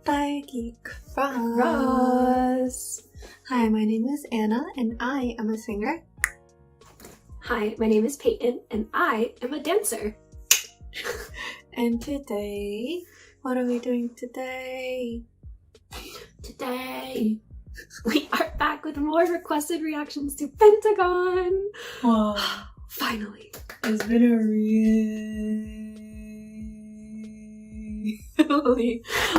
Psychic Cross. Hi, my name is Anna and I am a singer. Hi, my name is Peyton and I am a dancer. And today, what are we doing today? Today, we are back with more requested reactions to Pentagon. Whoa. Finally. It's been a really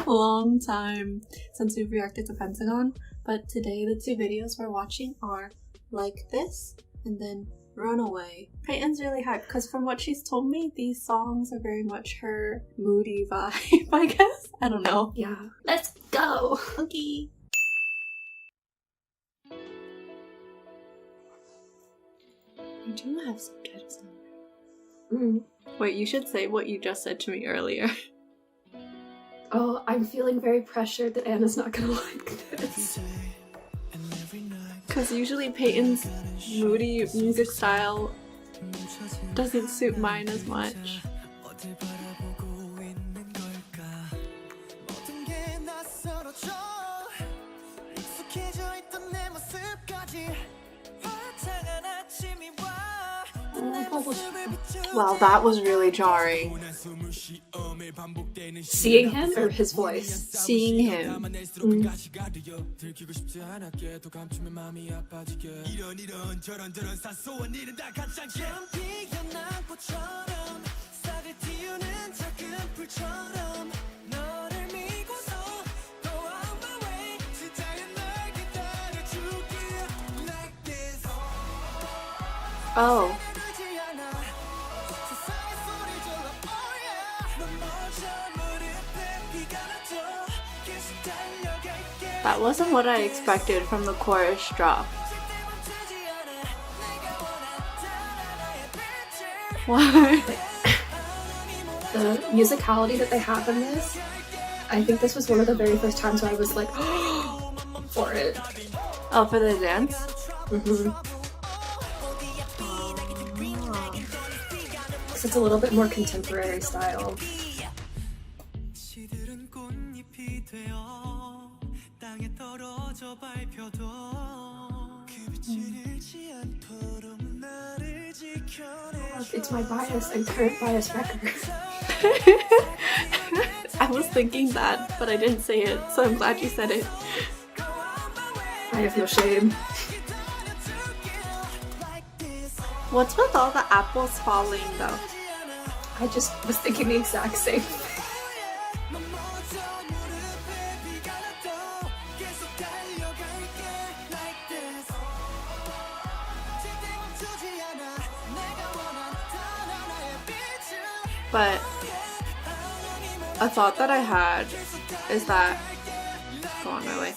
long time since we've reacted to Pentagon, but today the two videos we're watching are Like This and then Runaway. Peyton's really hyped because from what she's told me, these songs are very much her moody vibe, I guess. I don't know. Yeah, let's go. Okay. I do have subtitles on. Wait, you should say what you just said to me earlier. Oh, I'm feeling very pressured that Anna's not gonna like this. Because usually Peyton's moody music style doesn't suit mine as much. Wow, that was really jarring. Seeing him or his voice? Seeing him. Oh. That wasn't what I expected from the chorus drop. What? The musicality that they have in this, I think this was one of the very first times where I was like, for it. Oh, for the dance? Because it's a little bit more contemporary style. It's my bias and current bias record. I was thinking that, but I didn't say it, so I'm glad you said it. I have no shame. What's with all the apples falling though? I just was thinking the exact same thing. But a thought that I had is that, go on my way,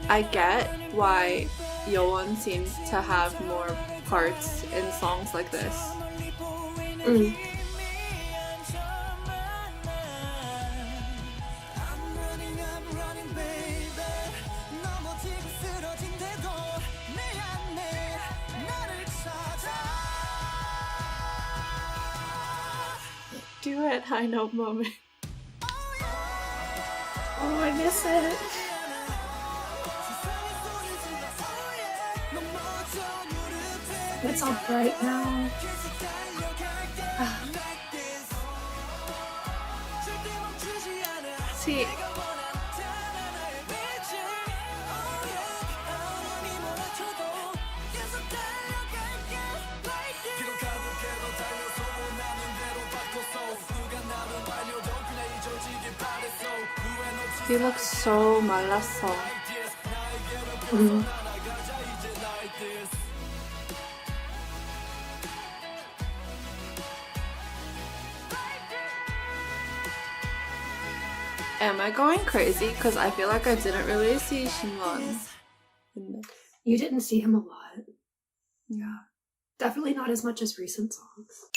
I get why Yoon seems to have more parts in songs like this. Do it, high note moment. Oh, I miss it. It's all bright now. See, he looks so malaso. Am I going crazy? Because I feel like I didn't really see Shinwon in this. You didn't see him a lot. Yeah. Definitely not as much as recent songs.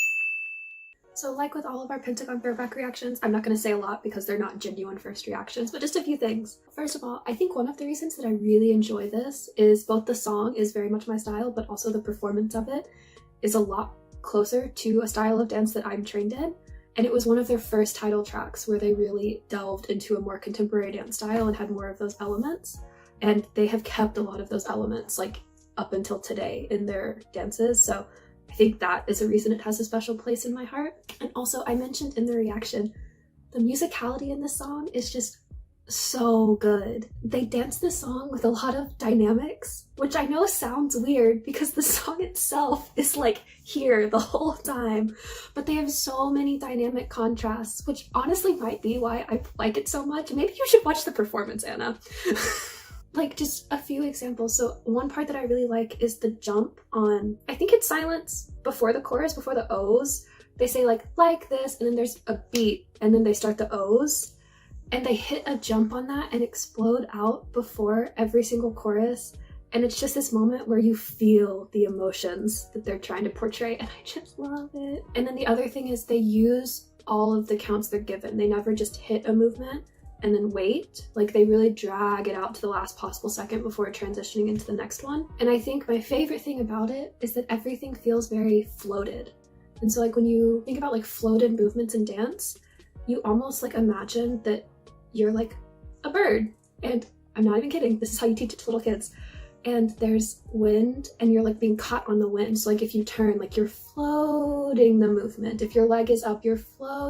So like with all of our Pentagon throwback reactions, I'm not going to say a lot because they're not genuine first reactions, but just a few things. First of all, I think one of the reasons that I really enjoy this is both the song is very much my style, but also the performance of it is a lot closer to a style of dance that I'm trained in. And it was one of their first title tracks where they really delved into a more contemporary dance style and had more of those elements. And they have kept a lot of those elements like up until today in their dances. So I think that is a reason it has a special place in my heart. And also, I mentioned in the reaction, the musicality in this song is just so good. They dance this song with a lot of dynamics, which I know sounds weird because the song itself is like here the whole time, but they have so many dynamic contrasts, which honestly might be why I like it so much. Maybe you should watch the performance, Anna. Like, just a few examples. So one part that I really like is the jump on, I think it's silence before the chorus, before the O's. They say like this, and then there's a beat, and then they start the O's, and they hit a jump on that and explode out before every single chorus. And it's just this moment where you feel the emotions that they're trying to portray, and I just love it. And then the other thing is they use all of the counts they're given. They never just hit a movement and then wait. Like, they really drag it out to the last possible second before transitioning into the next one. And I think my favorite thing about it is that everything feels very floated. And so like when you think about like floated movements in dance, you almost like imagine that you're like a bird. And I'm not even kidding, this is how you teach it to little kids. And there's wind and you're like being caught on the wind. So like if you turn, like you're floating the movement. If your leg is up, you're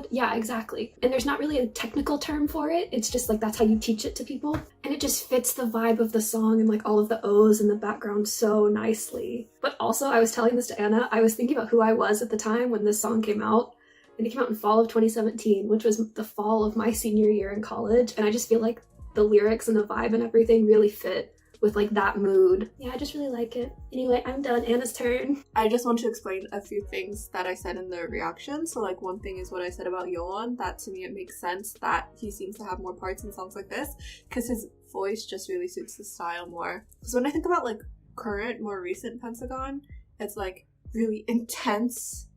yeah, exactly. And there's not really a technical term for it. It's just like that's how you teach it to people. And it just fits the vibe of the song and like all of the O's in the background so nicely. But also, I was telling this to Anna, I was thinking about who I was at the time when this song came out. And it came out in fall of 2017, which was the fall of my senior year in college. And I just feel like the lyrics and the vibe and everything really fit with like that mood. Yeah, I just really like it. Anyway, I'm done. Anna's turn. I just want to explain a few things that I said in the reaction. So like one thing is what I said about Yoan, that to me it makes sense that he seems to have more parts in songs like this because his voice just really suits the style more. Because when I think about like current, more recent Pentagon, it's like really intense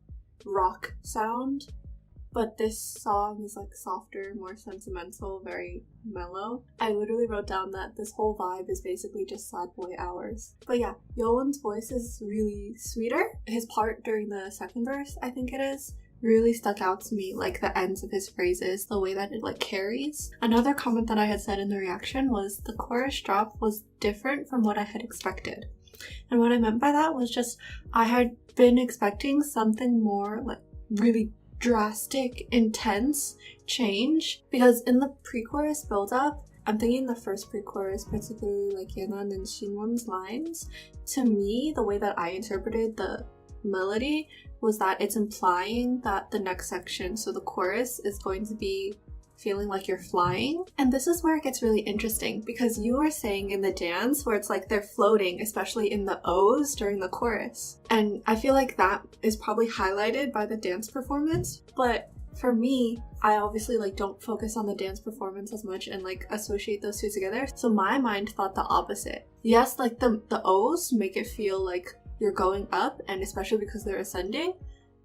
rock sound. But this song is like softer, more sentimental, very mellow. I literally wrote down that this whole vibe is basically just sad boy hours. But yeah, Yoan's voice is really sweeter. His part during the second verse, I think it is, really stuck out to me, like the ends of his phrases, the way that it like carries. Another comment that I had said in the reaction was the chorus drop was different from what I had expected. And what I meant by that was just I had been expecting something more like really drastic, intense change, because in the pre-chorus build-up, I'm thinking the first pre-chorus, particularly like Yenan and Shinwon's lines, to me, the way that I interpreted the melody was that it's implying that the next section, so the chorus, is going to be feeling like you're flying. And this is where it gets really interesting, because you were saying in the dance where it's like they're floating, especially in the O's during the chorus. And I feel like that is probably highlighted by the dance performance. But for me, I obviously like don't focus on the dance performance as much and like associate those two together. So my mind thought the opposite. Yes, like the O's make it feel like you're going up, and especially because they're ascending,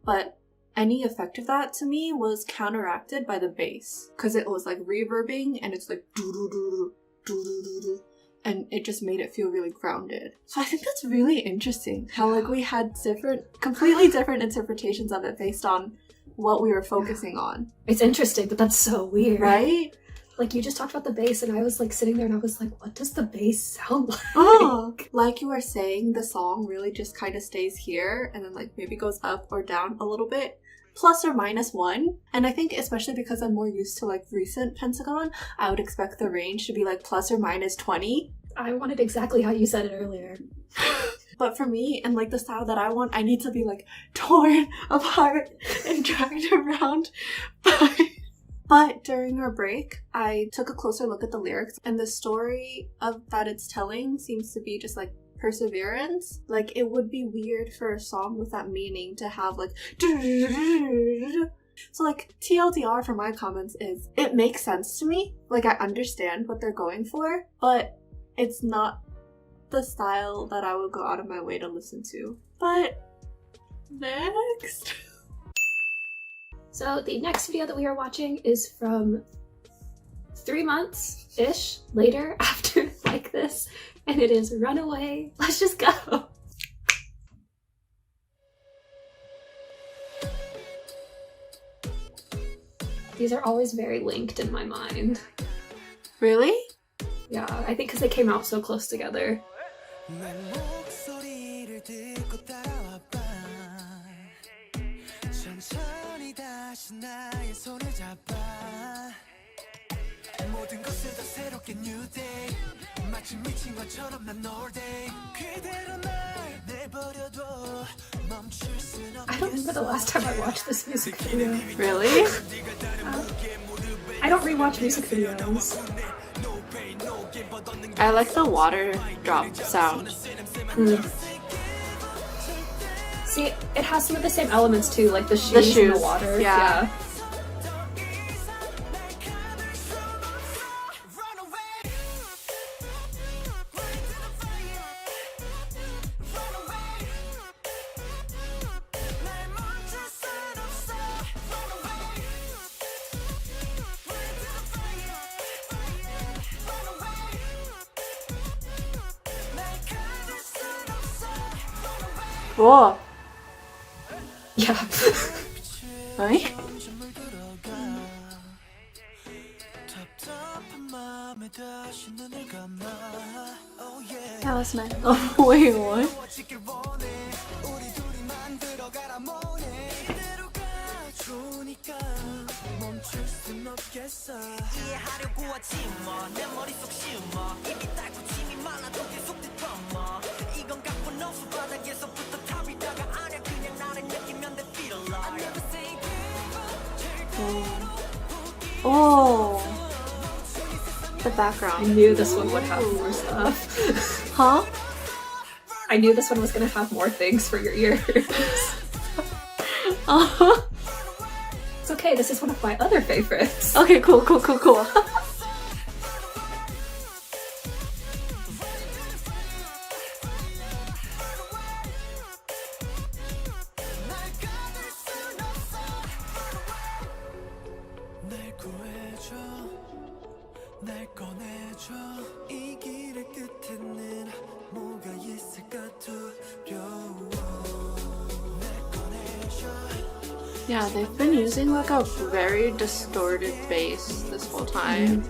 but any effect of that to me was counteracted by the bass, because it was like reverbing and it's like doo-doo-doo-doo, and it just made it feel really grounded. So I think that's really interesting how like we had completely different interpretations of it based on what we were focusing on. It's interesting, but that's so weird, right? Like, you just talked about the bass and I was like sitting there and I was like, what does the bass sound like? Oh, like you were saying, the song really just kind of stays here and then like maybe goes up or down a little bit, plus or minus 1. And I think especially because I'm more used to like recent Pentagon, I would expect the range to be like plus or minus 20. I wanted exactly how you said it earlier. But for me, and like the style that I want, I need to be like torn apart and dragged around by... But during our break, I took a closer look at the lyrics, and the story of that it's telling seems to be just like perseverance. Like, it would be weird for a song with that meaning to have like so like TLDR for my comments is it makes sense to me. Like, I understand what they're going for, but it's not the style that I would go out of my way to listen to. But next. So the next video that we are watching is from 3 months-ish later after Like This, and it is Runaway. Let's just go! These are always very linked in my mind. Really? Yeah, I think because they came out so close together. I don't remember the last time I watched this music video. Really? I don't rewatch music videos. I like the water drop sound. See, it has some of the same elements too, like the shoes in the water. Yeah. Whoa. Yeah. Right? That was nice. Oh, wait, what? Oh, the I background. knew this one would have more stuff. Huh? I knew this one was gonna have more things for your ears. Oh. It's okay, this is one of my other favorites. Okay, cool. Yeah, they've been using like a very distorted bass this whole time.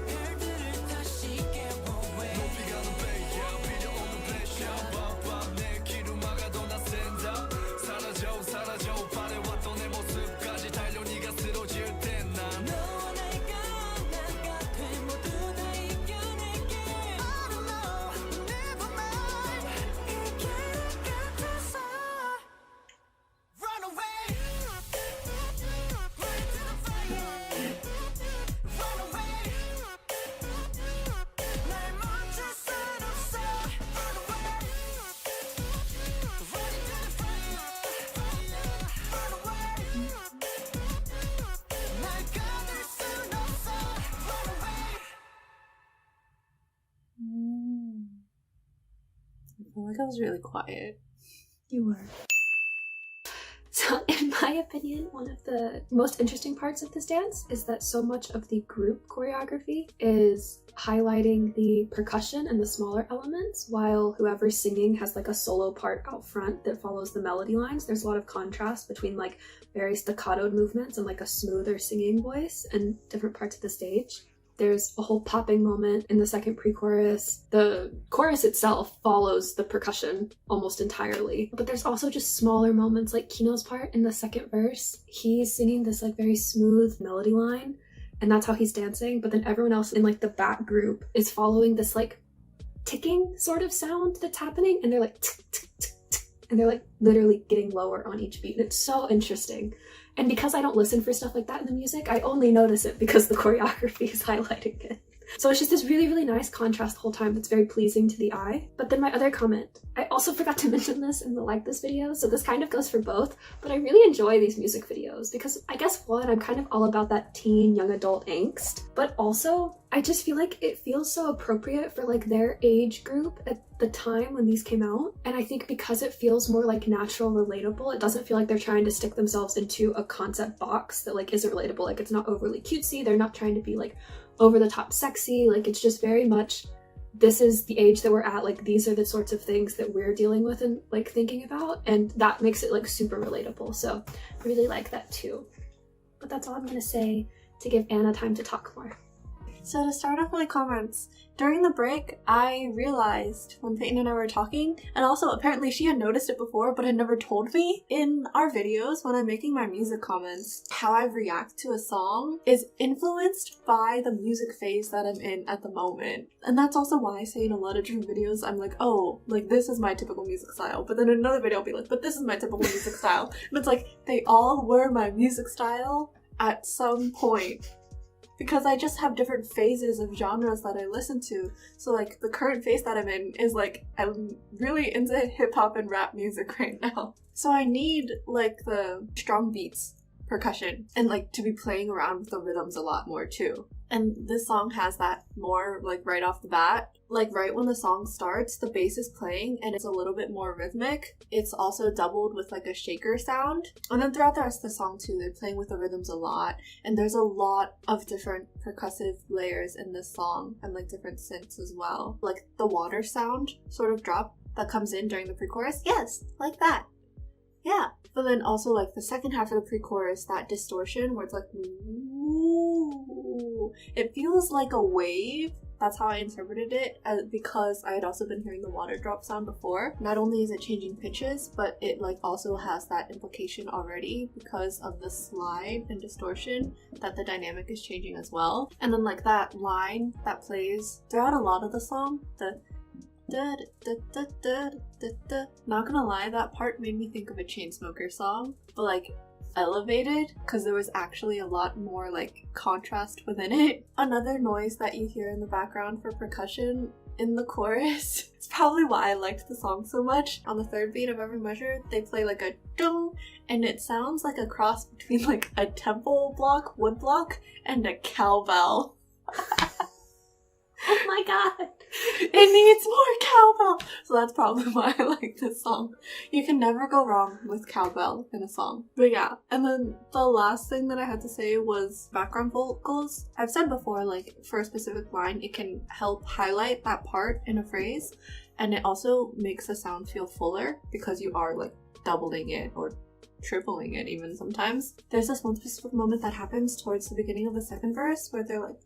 I feel like I was really quiet. You were. So, in my opinion, one of the most interesting parts of this dance is that so much of the group choreography is highlighting the percussion and the smaller elements, while whoever's singing has like a solo part out front that follows the melody lines. There's a lot of contrast between like very staccato movements and like a smoother singing voice and different parts of the stage. There's a whole popping moment in the second pre-chorus. The chorus itself follows the percussion almost entirely. But there's also just smaller moments like Kino's part in the second verse. He's singing this like very smooth melody line and that's how he's dancing. But then everyone else in like the back group is following this like ticking sort of sound that's happening. And they're like tick, tick, tick, tick, and they're like literally getting lower on each beat. And it's so interesting. And because I don't listen for stuff like that in the music, I only notice it because the choreography is highlighting it. So it's just this really, really nice contrast the whole time that's very pleasing to the eye. But then my other comment, I also forgot to mention this in the like this video, so this kind of goes for both, but I really enjoy these music videos because I guess one, I'm kind of all about that teen, young adult angst, but also I just feel like it feels so appropriate for like their age group at the time when these came out. And I think because it feels more like natural, relatable, it doesn't feel like they're trying to stick themselves into a concept box that like isn't relatable. Like it's not overly cutesy, they're not trying to be like over the top sexy, like it's just very much this is the age that we're at, like these are the sorts of things that we're dealing with and like thinking about, and that makes it like super relatable. So I really like that too. But that's all I'm gonna say. to give Anna time to talk more. So to start off my comments, during the break, I realized when Peyton and I were talking, and also apparently she had noticed it before but had never told me, in our videos when I'm making my music comments, how I react to a song is influenced by the music phase that I'm in at the moment. And that's also why I say in a lot of different videos, I'm like, oh, like this is my typical music style. But then in another video I'll be like, but this is my typical music style. And it's like, they all were my music style at some point. Because I just have different phases of genres that I listen to. So like the current phase that I'm in is like, I'm really into hip hop and rap music right now. So I need like the strong beats, percussion, and like to be playing around with the rhythms a lot more too. And this song has that more like right off the bat. Like right when the song starts, the bass is playing and it's a little bit more rhythmic. It's also doubled with like a shaker sound. And then throughout the rest of the song too, they're playing with the rhythms a lot. And there's a lot of different percussive layers in this song and like different synths as well. Like the water sound sort of drop that comes in during the pre-chorus. Yes, like that. Yeah. But then also like the second half of the pre-chorus, that distortion where it's like, ooh, it feels like a wave. That's how I interpreted it, because I had also been hearing the water drop sound before. Not only is it changing pitches, but it like also has that implication already because of the slide and distortion that the dynamic is changing as well. And then like that line that plays throughout a lot of the song, the da da da da da da. Not gonna lie, that part made me think of a Chainsmokers song, but like elevated, because there was actually a lot more like contrast within it. Another noise that you hear in the background for percussion in the chorus, it's probably why I liked the song so much. On the third beat of every measure, they play like a dung, and it sounds like a cross between like a temple block, wood block, and a cowbell. Oh my god! It needs more cowbell! So that's probably why I like this song. You can never go wrong with cowbell in a song. But yeah, and then the last thing that I had to say was background vocals. I've said before, like, for a specific line, it can help highlight that part in a phrase, and it also makes the sound feel fuller because you are, like, doubling it or tripling it even sometimes. There's this one specific moment that happens towards the beginning of the second verse where they're, like,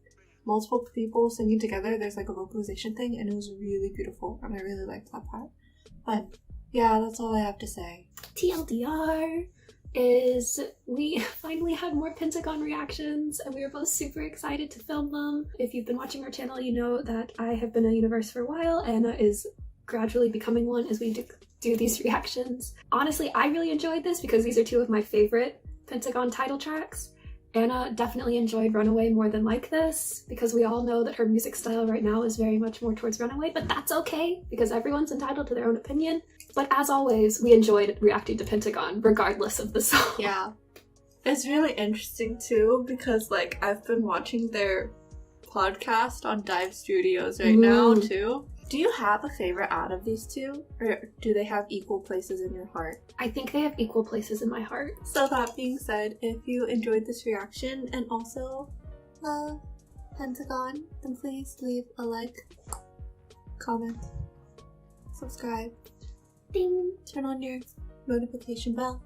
multiple people singing together. There's like a vocalization thing, and it was really beautiful, and I really liked that part. But yeah, that's all I have to say. TLDR is we finally had more Pentagon reactions, and we were both super excited to film them. If you've been watching our channel, you know that I have been a universe for a while. Anna is gradually becoming one as we do these reactions. Honestly, I really enjoyed this because these are two of my favorite Pentagon title tracks. Anna definitely enjoyed Runaway more than Like This, because we all know that her music style right now is very much more towards Runaway, but that's okay, because everyone's entitled to their own opinion. But as always, we enjoyed reacting to Pentagon, regardless of the song. Yeah. It's really interesting too, because like I've been watching their podcast on Dive Studios right now too. Do you have a favorite out of these two? Or do they have equal places in your heart? I think they have equal places in my heart. So that being said, if you enjoyed this reaction and also love Pentagon, then please leave a like, comment, subscribe, ding, turn on your notification bell.